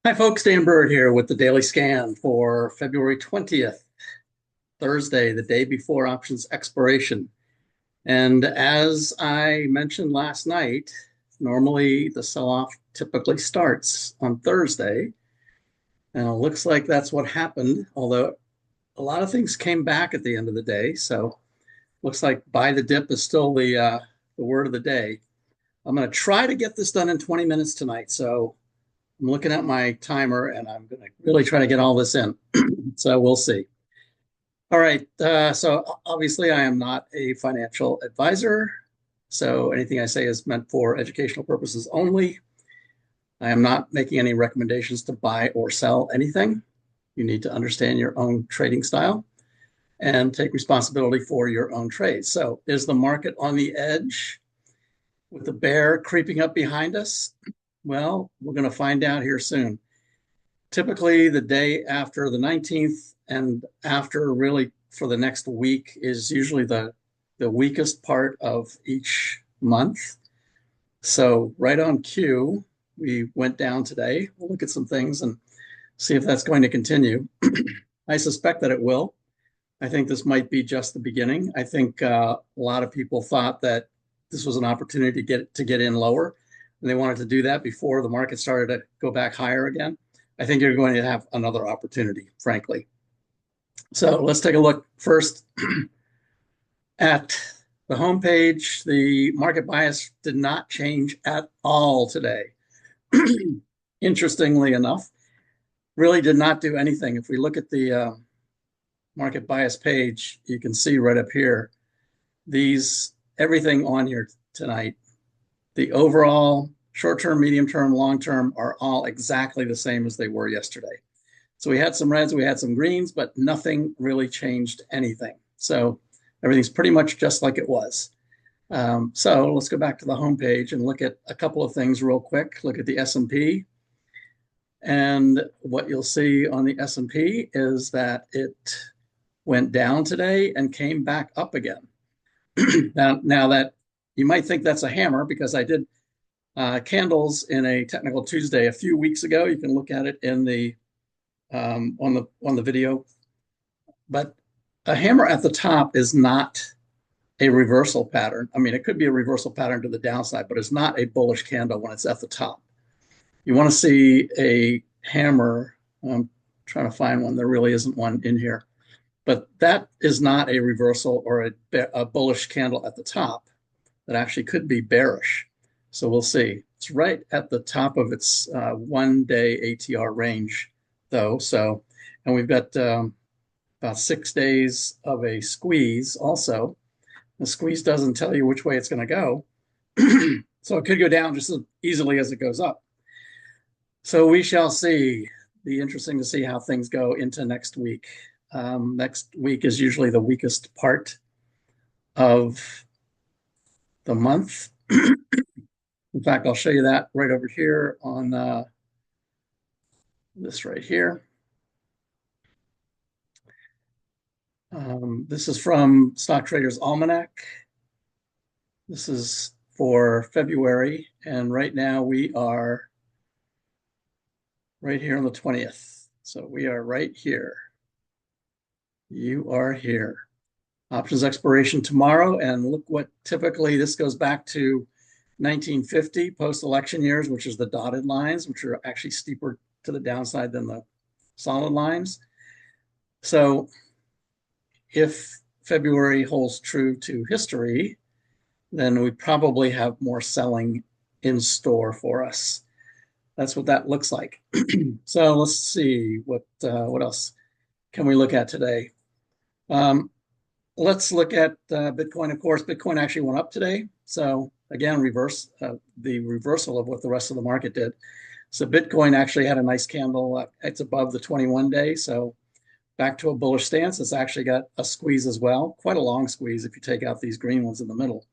Hi, folks. Dan Bird here with the Daily Scan for February 20th, Thursday, the day before options expiration. And as I mentioned last night, normally the sell-off typically starts on Thursday. And it looks like that's what happened, although a lot of things came back at the end of the day. So looks like buy the dip is still the word of the day. I'm going to try to get this done in 20 minutes tonight. So I'm looking at my timer and I'm going to really try to get all this in. So we'll see. All right. So obviously, I am not a financial advisor. So anything I say is meant for educational purposes only. I am not making any recommendations to buy or sell anything. You need to understand your own trading style and take responsibility for your own trades. So is the market on the edge with the bear creeping up behind us? Well, we're going to find out here soon. Typically, the day after the 19th and after really for the next week is usually the weakest part of each month. So right on cue, we went down today. We'll look at some things and see if that's going to continue. I suspect that it will. I think this might be just the beginning. I think a lot of people thought that this was an opportunity to get in lower, and they wanted to do that before the market started to go back higher again. I think you're going to have another opportunity, frankly. So let's take a look first at the homepage. The market bias did not change at all today. Interestingly enough, really did not do anything. If we look at the market bias page, you can see right up here, everything on here tonight, the overall short-term, medium-term, long-term are all exactly the same as they were yesterday. So we had some reds, we had some greens, but nothing really changed anything. So everything's pretty much just like it was. So let's go back to the home page and look at a couple of things real quick. Look at the S&P. And what you'll see on the S&P is that it went down today and came back up again. now that you might think that's a hammer because I did candles in a technical Tuesday a few weeks ago. You can look at it in the on the video. But a hammer at the top is not a reversal pattern. I mean, it could be a reversal pattern to the downside, but it's not a bullish candle when it's at the top. You want to see a hammer. I'm trying to find one. There really isn't one in here. But that is not a reversal or a bullish candle at the top. That actually could be bearish. So we'll see. It's right at the top of its 1-day ATR range, though. So, and we've got about 6 days of a squeeze also. The squeeze doesn't tell you which way it's going to go. So it could go down just as easily as it goes up. So we shall see. Be interesting to see how things go into next week. Next week is usually the weakest part of the month. In fact, I'll show you that right over here on this right here. This is from Stock Traders Almanac. This is for February, and right now we are right here on the 20th. So we are right here. You are here. Options expiration tomorrow, and look what typically this goes back to 1950 post-election years, which is the dotted lines, which are actually steeper to the downside than the solid lines. So if February holds true to history, then we probably have more selling in store for us. That's what that looks like. So let's see what else can we look at today. Let's look at Bitcoin. Of course, Bitcoin actually went up today. So again, the reversal of what the rest of the market did. So Bitcoin actually had a nice candle. It's above the 21-day. So back to a bullish stance. It's actually got a squeeze as well. Quite a long squeeze if you take out these green ones in the middle.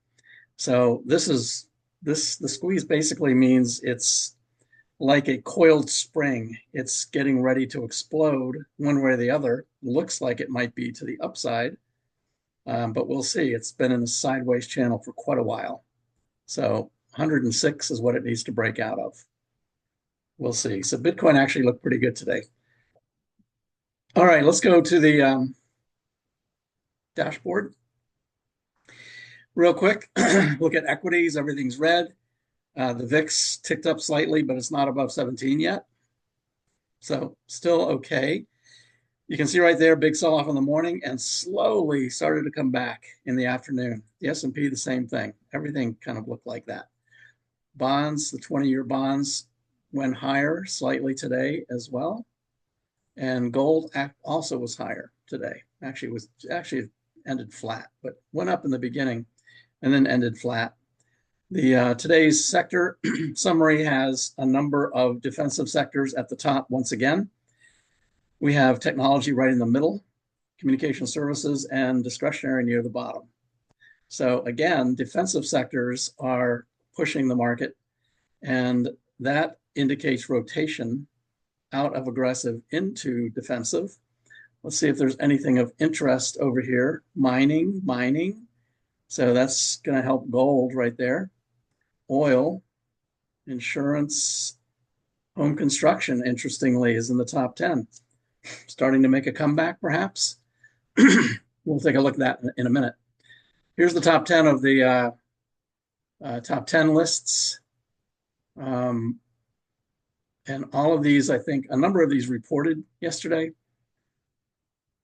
So the squeeze basically means it's like a coiled spring. It's getting ready to explode one way or the other. Looks like it might be to the upside, but we'll see. It's been in a sideways channel for quite a while. So 106 is what it needs to break out of. we'll see. So Bitcoin actually looked pretty good today. All right, let's go to the dashboard real quick. Look at equities. Everything's red. The VIX ticked up slightly, but it's not above 17 yet. So still okay. You can see right there, big sell-off in the morning and slowly started to come back in the afternoon. The S&P, the same thing. Everything kind of looked like that. Bonds, the 20-year bonds went higher slightly today as well. And gold also was higher today. Actually ended flat, but went up in the beginning and then ended flat. The today's sector summary has a number of defensive sectors at the top once again. We have technology right in the middle, communication services, and discretionary near the bottom. So again, defensive sectors are pushing the market, and that indicates rotation out of aggressive into defensive. Let's see if there's anything of interest over here. Mining. So that's going to help gold right there. Oil, insurance, home construction, interestingly, is in the top 10. Starting to make a comeback, perhaps. We'll take a look at that in a minute. Here's the top 10 of the top 10 lists. And all of these, I think, a number of these reported yesterday.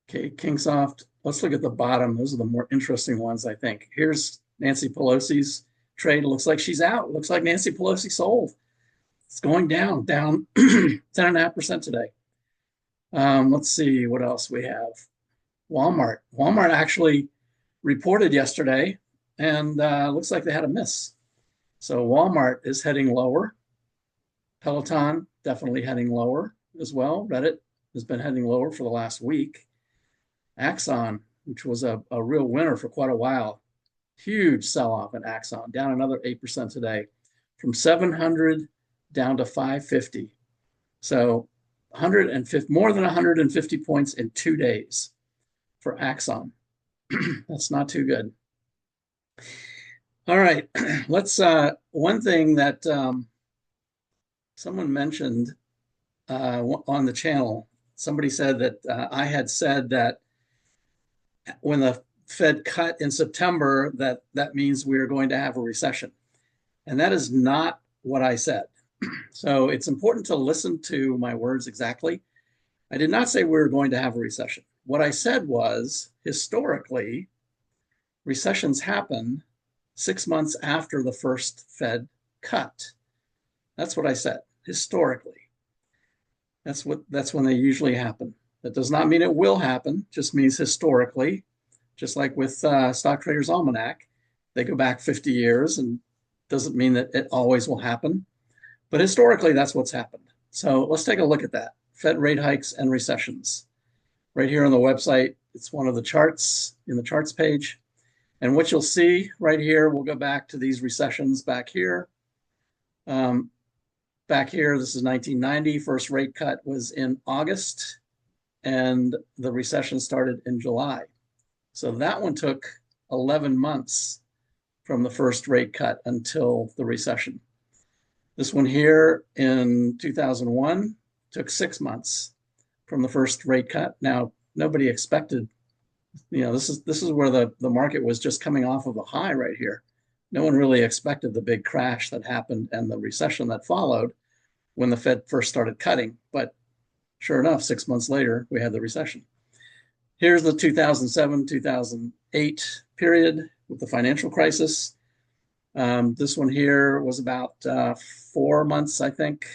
Okay, Kingsoft. Let's look at the bottom. Those are the more interesting ones, I think. Here's Nancy Pelosi's trade. It looks like she's out. It looks like Nancy Pelosi sold. It's going down 10.5% today. Let's see what else we have. Walmart. Walmart actually reported yesterday, and looks like they had a miss. So Walmart is heading lower. Peloton definitely heading lower as well. Reddit has been heading lower for the last week. Axon, which was a real winner for quite a while, huge sell-off in Axon, down another 8% today, from 700 down to 550. So 150, more than 150 points in 2 days for Axon. That's not too good. All right, let's, one thing that someone mentioned on the channel, somebody said that I had said that when the Fed cut in September, that means we are going to have a recession. And that is not what I said. So it's important to listen to my words exactly. I did not say we were going to have a recession. What I said was, historically, recessions happen 6 months after the first Fed cut. That's what I said, historically. That's when they usually happen. That does not mean it will happen, just means historically, just like with Stock Traders Almanac, they go back 50 years and doesn't mean that it always will happen. But historically, that's what's happened. So let's take a look at that. Fed rate hikes and recessions. Right here on the website, it's one of the charts in the charts page. And what you'll see right here, we'll go back to these recessions back here. Back here, this is 1990. First rate cut was in August, and the recession started in July. So that one took 11 months from the first rate cut until the recession. This one here in 2001 took 6 months from the first rate cut. Now, nobody expected, this is where the market was just coming off of a high right here. No one really expected the big crash that happened and the recession that followed when the Fed first started cutting. But sure enough, 6 months later, we had the recession. Here's the 2007, 2008 period with the financial crisis. This one here was about 4 months, I think,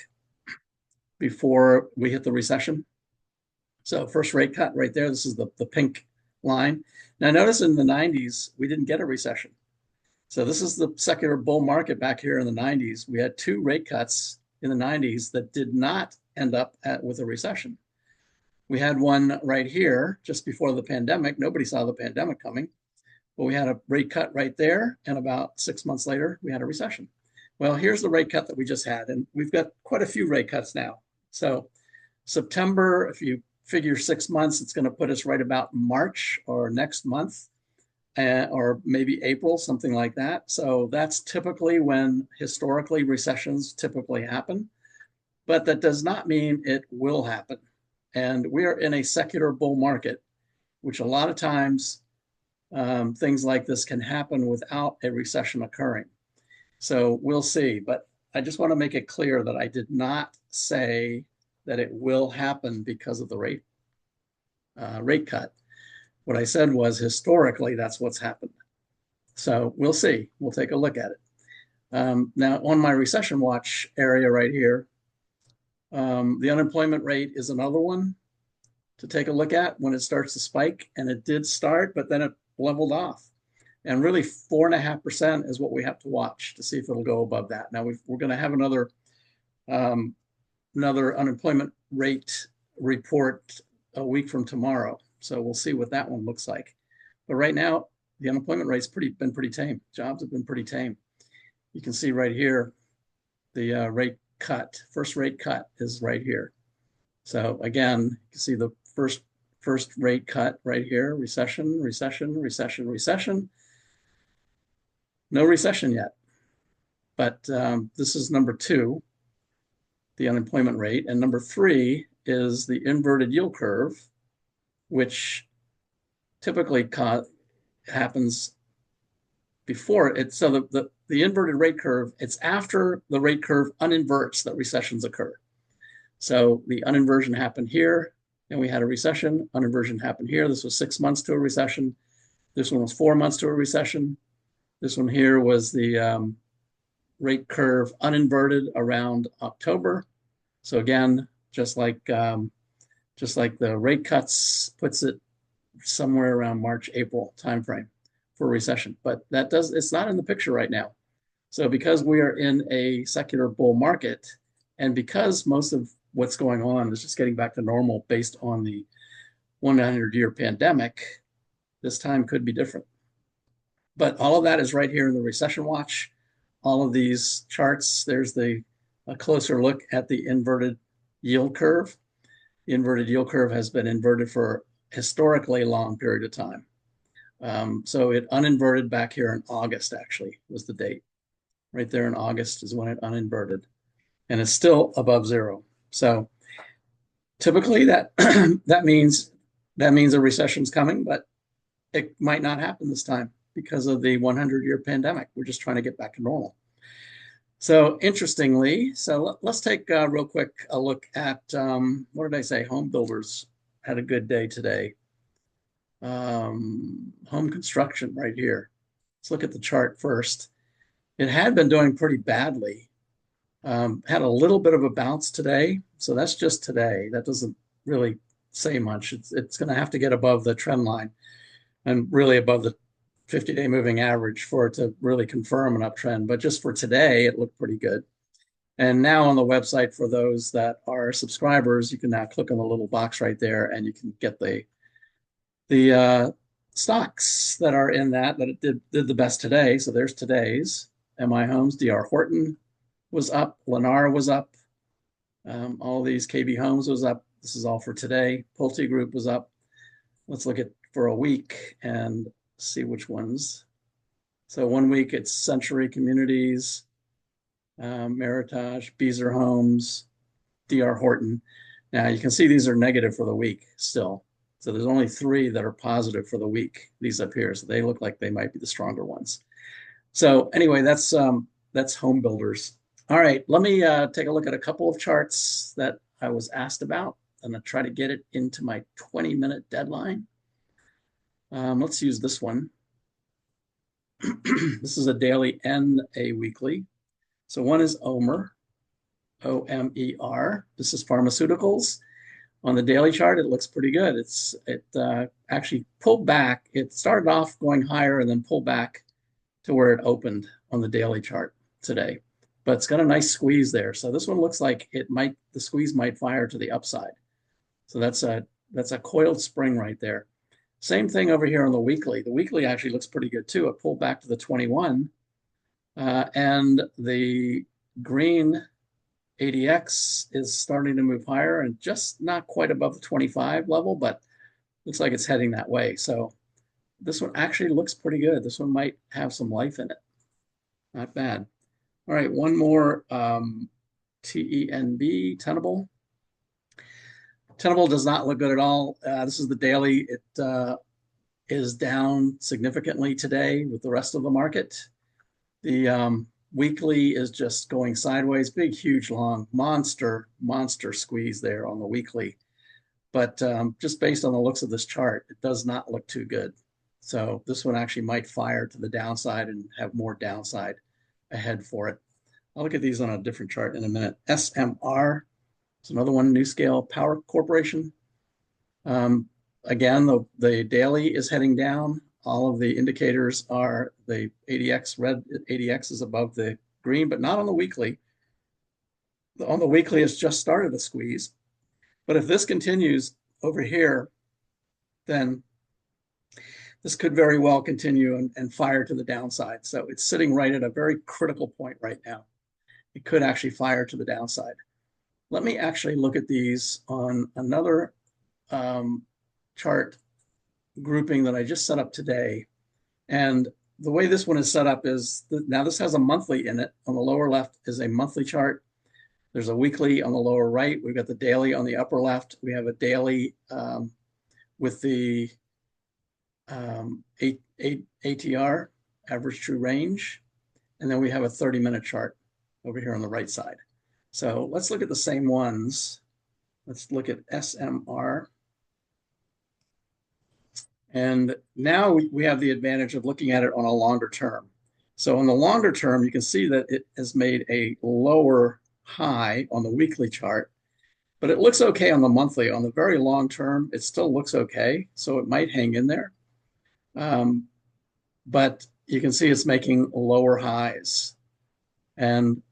before we hit the recession. So first rate cut right there. This is the pink line. Now notice in the 90s, we didn't get a recession. So this is the secular bull market back here in the 90s. We had 2 rate cuts in the 90s that did not end up with a recession. We had one right here just before the pandemic. Nobody saw the pandemic coming, but we had a rate cut right there. And about 6 months later, we had a recession. Well, here's the rate cut that we just had. And we've got quite a few rate cuts now. So September, if you figure 6 months, it's going to put us right about March or next month, or maybe April, something like that. So that's typically when historically recessions typically happen. but that does not mean it will happen. And we are in a secular bull market, which a lot of times things like this can happen without a recession occurring. So we'll see. But I just want to make it clear that I did not say that it will happen because of the rate cut. What I said was historically that's what's happened. So we'll see. We'll take a look at it. Now on my recession watch area right here, the unemployment rate is another one to take a look at when it starts to spike, and it did start, but then it leveled off. And really 4.5% is what we have to watch to see if it'll go above that. Now we're going to have another unemployment rate report a week from tomorrow. So we'll see what that one looks like. But right now, the unemployment rate's been pretty tame. Jobs have been pretty tame. You can see right here, the rate cut, first rate cut is right here. So again, you can see the first rate cut right here, recession, recession, recession, recession. No recession yet. But this is number 2, the unemployment rate. And number 3 is the inverted yield curve, which typically happens before it. So the inverted rate curve, it's after the rate curve uninverts that recessions occur. So the uninversion happened here, and we had a recession. Uninversion happened here. This was 6 months to a recession. This one was 4 months to a recession. This one here was the rate curve uninverted around October. So again, just like the rate cuts puts it somewhere around March, April timeframe for a recession. But it's not in the picture right now. So because we are in a secular bull market, and because most of what's going on is just getting back to normal based on the 100-year pandemic, this time could be different. But all of that is right here in the recession watch. All of these charts, there's a closer look at the inverted yield curve. The inverted yield curve has been inverted for a historically long period of time. So it uninverted back here in August, actually, was the date. Right there in August is when it uninverted. And it's still above zero. So typically that that means a recession's coming, but it might not happen this time because of the 100-year pandemic. We're just trying to get back to normal. So interestingly, let's take real quick a look at, what did I say? Home builders had a good day today. Home construction right here. Let's look at the chart first. It had been doing pretty badly. Had a little bit of a bounce today. So that's just today. That doesn't really say much. It's going to have to get above the trend line and really above the 50-day moving average for it to really confirm an uptrend. But just for today, it looked pretty good. And now on the website, for those that are subscribers, you can now click on the little box right there, and you can get the stocks that are in that it did the best today. So there's today's MI Homes. DR Horton was up. Lennar was up. All these KB Homes was up. This is all for today. Pulte Group was up. Let's look at for a week and see which ones. So 1 week it's Century Communities, Meritage, Beazer Homes, DR Horton. Now you can see these are negative for the week still. So there's only 3 that are positive for the week, these up here. So they look like they might be the stronger ones. So anyway, that's home builders. All right, let me take a look at a couple of charts that I was asked about. I'm going to try to get it into my 20-minute deadline. Let's use this one. This is a daily and a weekly. So one is Omer, O-M-E-R. This is pharmaceuticals. On the daily chart, it looks pretty good. It actually pulled back. It started off going higher and then pulled back to where it opened on the daily chart today. But it's got a nice squeeze there. So this one looks like the squeeze might fire to the upside. So that's a coiled spring right there. Same thing over here on the weekly. The weekly actually looks pretty good too. It pulled back to the 21, and the green ADX is starting to move higher and just not quite above the 25 level, but looks like it's heading that way. So this one actually looks pretty good. This one might have some life in it. Not bad. All right, one more TENB, Tenable. Tenable does not look good at all. This is the daily. It is down significantly today with the rest of the market. The weekly is just going sideways. Big, huge, long, monster squeeze there on the weekly. But just based on the looks of this chart, it does not look too good. So this one actually might fire to the downside and have more downside ahead for it. I'll look at these on a different chart in a minute. SMR, it's another one, NuScale Power Corporation. Again, the daily is heading down. All of the indicators are the ADX, red ADX is above the green, but not on the weekly. On the weekly, it's just started a squeeze. But if this continues over here, then this could very well continue and fire to the downside. So it's sitting right at a very critical point right now. It could actually fire to the downside. Let me actually look at these on another chart grouping that I just set up today. And the way this one is set up is now this has a monthly in it. On the lower left is a monthly chart. There's a weekly on the lower right. We've got the daily on the upper left. We have a daily with the ATR, average true range. And then we have a 30-minute chart over here on the right side. So let's look at the same ones. Let's look at SMR. And now we have the advantage of looking at it on a longer term. So on the longer term, you can see that it has made a lower high on the weekly chart, but it looks okay on the monthly. On the very long term, it still looks okay. So it might hang in there. But you can see it's making lower highs and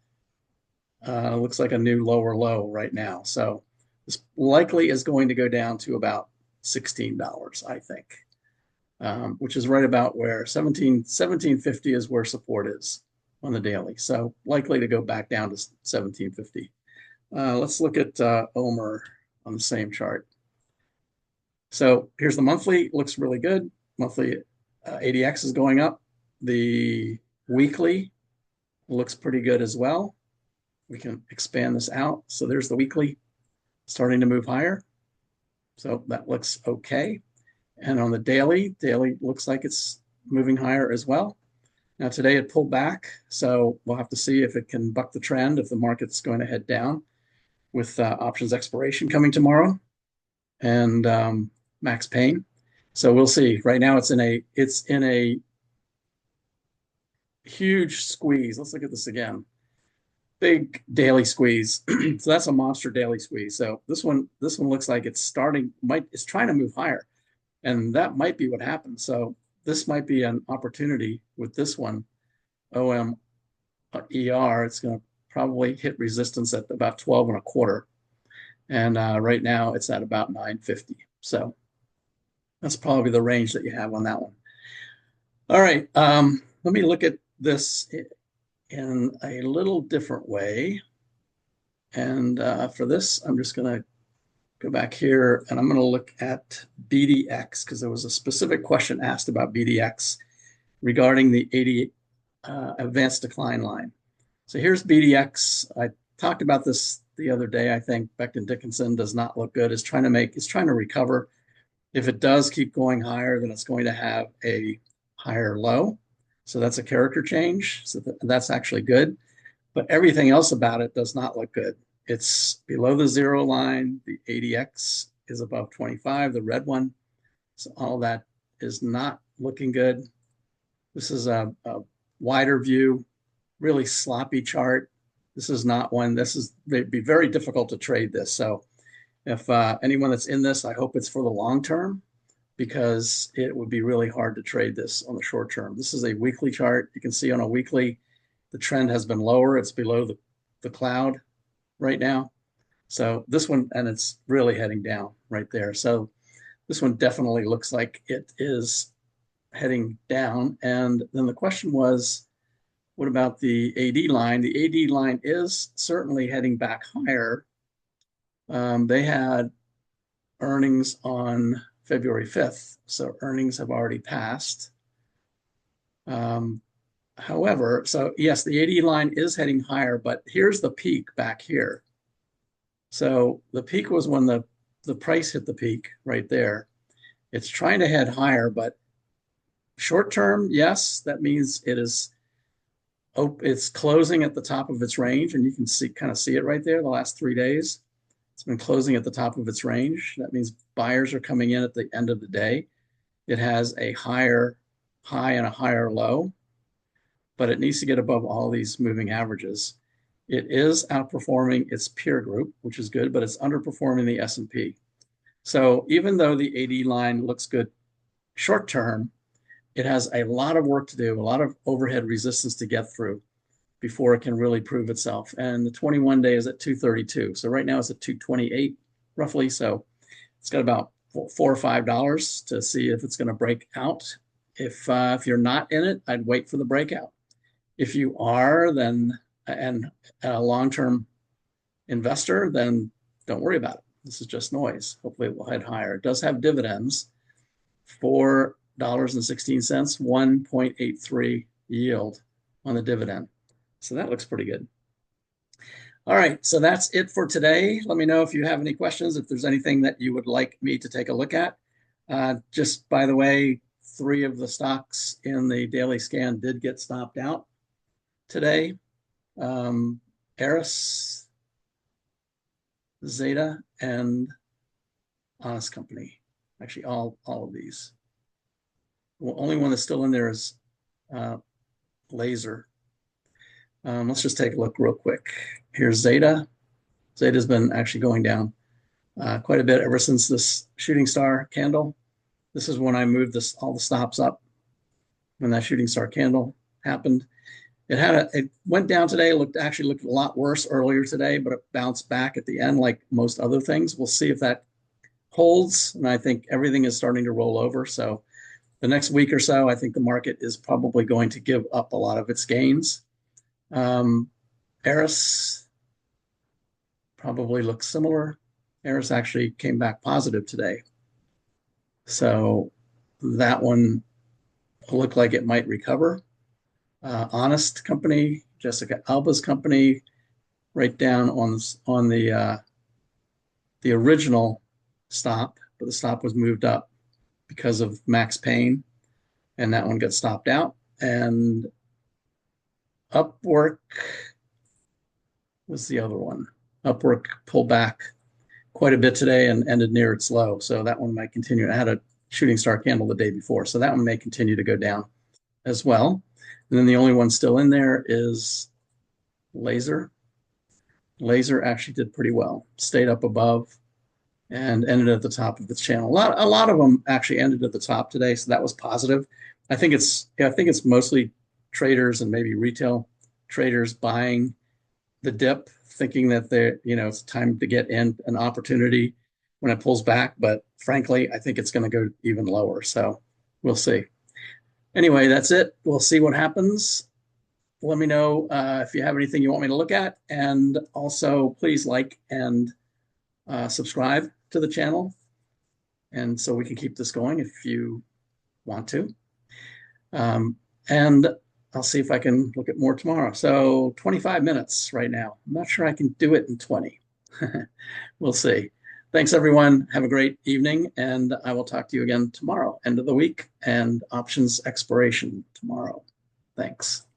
looks like a new lower low right now. So this likely is going to go down to about $16, I think. Which is right about where 1750 is where support is on the daily. So likely to go back down to 1750. Let's look at OMER on the same chart. So here's the monthly, looks really good. Monthly ADX is going up. The weekly looks pretty good as well. We can expand this out. So there's the weekly starting to move higher. So that looks okay. And on the daily looks like it's moving higher as well. Now today it pulled back, so we'll have to see if it can buck the trend, if the market's going to head down with options expiration coming tomorrow and max pain. So we'll see. Right now it's in a huge squeeze. Let's look at this again. Big daily squeeze. So that's a monster daily squeeze. So this one looks like it's trying to move higher. And that might be what happens. So this might be an opportunity with this one, OMER. It's going to probably hit resistance at about 12 and a quarter. And right now it's at about 950. So that's probably the range that you have on that one. All right. Let me look at this in a little different way. And for this, I'm just going to go back here and I'm going to look at BDX because there was a specific question asked about BDX regarding the 80 advanced decline line. So here's BDX. I talked about this the other day. I think Becton Dickinson does not look good. It's trying to recover. If it does keep going higher, then it's going to have a higher low. So that's a character change. So that's actually good. But everything else about it does not look good. It's below the zero line. The ADX is above 25, the red one. So all that is not looking good. This is a wider view, really sloppy chart. This is not one. It'd be very difficult to trade this. So if anyone that's in this, I hope it's for the long term because it would be really hard to trade this on the short term. This is a weekly chart. You can see on a weekly, the trend has been lower. It's below the cloud right now. So this one, and it's really heading down right there. So this one definitely looks like it is heading down. And then the question was, what about the AD line? The AD line is certainly heading back higher. They had earnings on February 5th. So earnings have already passed. However, so yes, the 80 line is heading higher, but here's the peak back here. So the peak was when the price hit the peak right there. It's trying to head higher, but short term, yes, that means it's closing at the top of its range, and you can kind of see it right there the last 3 days. It's been closing at the top of its range. That means buyers are coming in at the end of the day. It has a higher high and a higher low, but it needs to get above all these moving averages. It is outperforming its peer group, which is good, but it's underperforming the S&P. So even though the 80 line looks good short term, it has a lot of work to do, a lot of overhead resistance to get through before it can really prove itself. And the 21 day is at 232. So right now it's at 228 roughly. So it's got about $4 or $5 to see if it's going to break out. If you're not in it, I'd wait for the breakout. If you are, then and a long-term investor, then don't worry about it. This is just noise. Hopefully it will head higher. It does have dividends, $4.16, 1.83 yield on the dividend. So that looks pretty good. All right, so that's it for today. Let me know if you have any questions, if there's anything that you would like me to take a look at. Just by the way, 3 of the stocks in the daily scan did get stopped out today. Eris, Zeta, and Honest Company. Actually, all of these. Well, only one that's still in there is Laser. Let's just take a look real quick. Here's Zeta. Zeta's been actually going down quite a bit ever since this shooting star candle. This is when I moved all the stops up when that shooting star candle happened. It went down today. Actually looked a lot worse earlier today, but it bounced back at the end like most other things. We'll see if that holds. And I think everything is starting to roll over. So the next week or so, I think the market is probably going to give up a lot of its gains. Eris probably looks similar. Eris actually came back positive today. So that one looked like it might recover. Honest Company, Jessica Alba's company, right down on the original stop, but the stop was moved up because of Max Payne, and that one got stopped out. And Upwork was the other one. Upwork pulled back quite a bit today and ended near its low, so that one might continue. It had a shooting star candle the day before, so that one may continue to go down as well. And then the only one still in there is Laser. Laser actually did pretty well, stayed up above and ended at the top of the channel. A lot of them actually ended at the top today, so that was positive. I think it's mostly traders and maybe retail traders buying the dip, thinking that it's time to get in an opportunity when it pulls back. But frankly, I think it's going to go even lower. So we'll see. Anyway, that's it. We'll see what happens. Let me know if you have anything you want me to look at. And also, please like and subscribe to the channel. And so we can keep this going if you want to. And I'll see if I can look at more tomorrow. So 25 minutes right now. I'm not sure I can do it in 20. We'll see. Thanks, everyone. Have a great evening, and I will talk to you again tomorrow, end of the week, and options expiration tomorrow. Thanks.